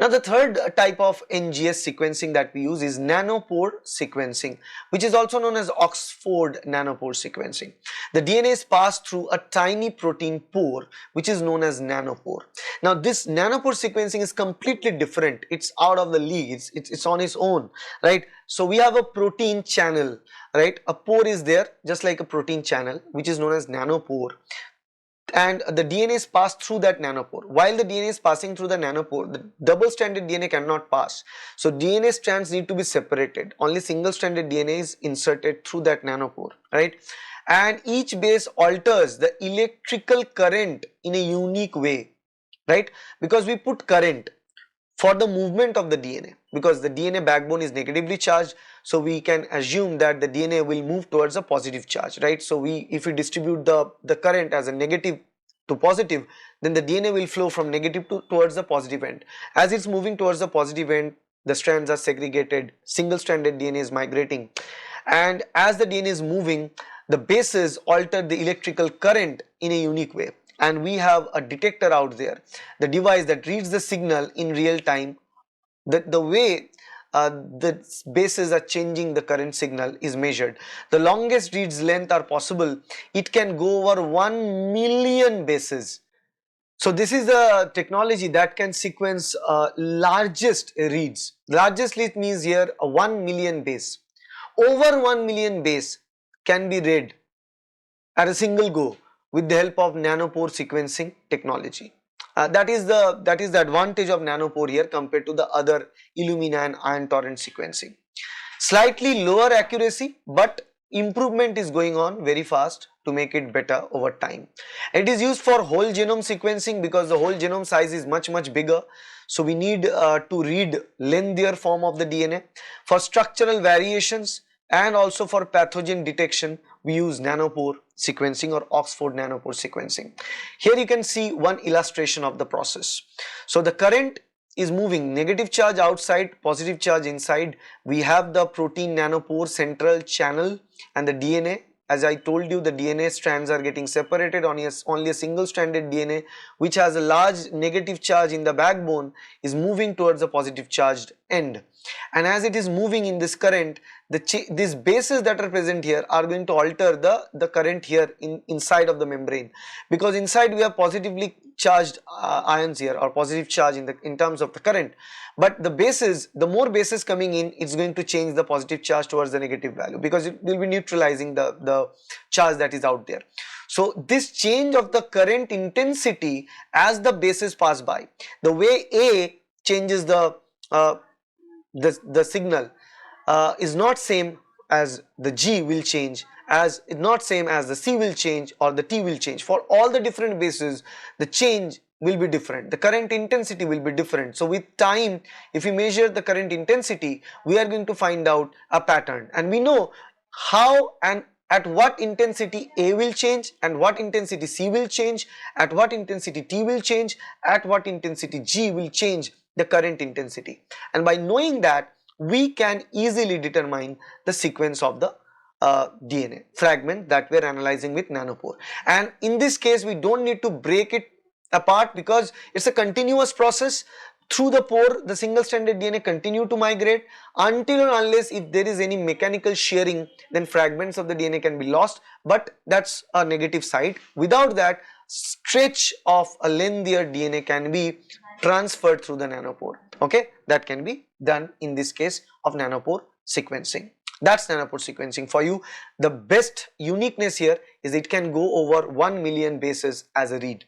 Now the third type of NGS sequencing that we use is nanopore sequencing, which is also known as Oxford nanopore sequencing. The DNA is passed through a tiny protein pore, which is known as nanopore. Now this nanopore sequencing is completely different. It's out of the league. It's on its own, right? So we have a protein channel, right? A pore is there just like a protein channel, which is known as nanopore, and the DNA is passed through that nanopore. While the DNA is passing through the nanopore, the double-stranded DNA cannot pass. So DNA strands need to be separated. Only single-stranded DNA is inserted through that nanopore, right? And each base alters the electrical current in a unique way, right? Because we put current for the movement of the DNA, because the DNA backbone is negatively charged, so we can assume that the DNA will move towards a positive charge, right? So if we distribute the current as a negative to positive, then the DNA will flow from negative towards the positive end. As it's moving towards the positive end, the strands are segregated, single-stranded DNA is migrating, and as the DNA is moving, the bases alter the electrical current in a unique way. And we have a detector out there, the device that reads the signal in real time. The way the bases are changing the current signal is measured. The longest reads length are possible. It can go over 1 million bases. So this is the technology that can sequence largest reads. Largest read means here a 1 million base. Over 1 million base can be read at a single go with the help of nanopore sequencing technology. That is the advantage of nanopore here compared to the other Illumina and ion torrent sequencing. Slightly lower accuracy, but improvement is going on very fast to make it better over time. It is used for whole genome sequencing because the whole genome size is much bigger. So we need to read lengthier form of the DNA. For structural variations and also for pathogen detection, we use nanopore sequencing or Oxford nanopore sequencing. Here you can see one illustration of the process. So the current is moving, negative charge outside, positive charge inside. We have the protein nanopore central channel, and the DNA, as I told you, the DNA strands are getting separated. Only a single stranded DNA which has a large negative charge in the backbone is moving towards the positive charged end. And as it is moving in this current, these bases that are present here are going to alter the current here inside of the membrane, because inside we have positively charged ions here, or positive charge in terms of the current, but the bases, the more bases coming in, it's going to change the positive charge towards the negative value, because it will be neutralizing the charge that is out there. So this change of the current intensity as the bases pass by, the way A changes the signal is not same as the G will change, as it's not same as the C will change or the T will change. For all the different bases, the change will be different, the current intensity will be different. So with time, if we measure the current intensity, we are going to find out a pattern, and we know how and at what intensity A will change, and what intensity C will change, at what intensity T will change, at what intensity G will change the current intensity. And by knowing that, we can easily determine the sequence of the DNA fragment that we are analyzing with nanopore. And in this case, we don't need to break it apart because it's a continuous process. Through the pore, the single stranded DNA continue to migrate until or unless if there is any mechanical shearing, then fragments of the DNA can be lost, but that's a negative side. Without that, stretch of a lengthier DNA can be transferred through the nanopore. Okay, that can be done in this case of nanopore sequencing. That's nanopore sequencing for you. The best uniqueness here is it can go over 1 million bases as a read.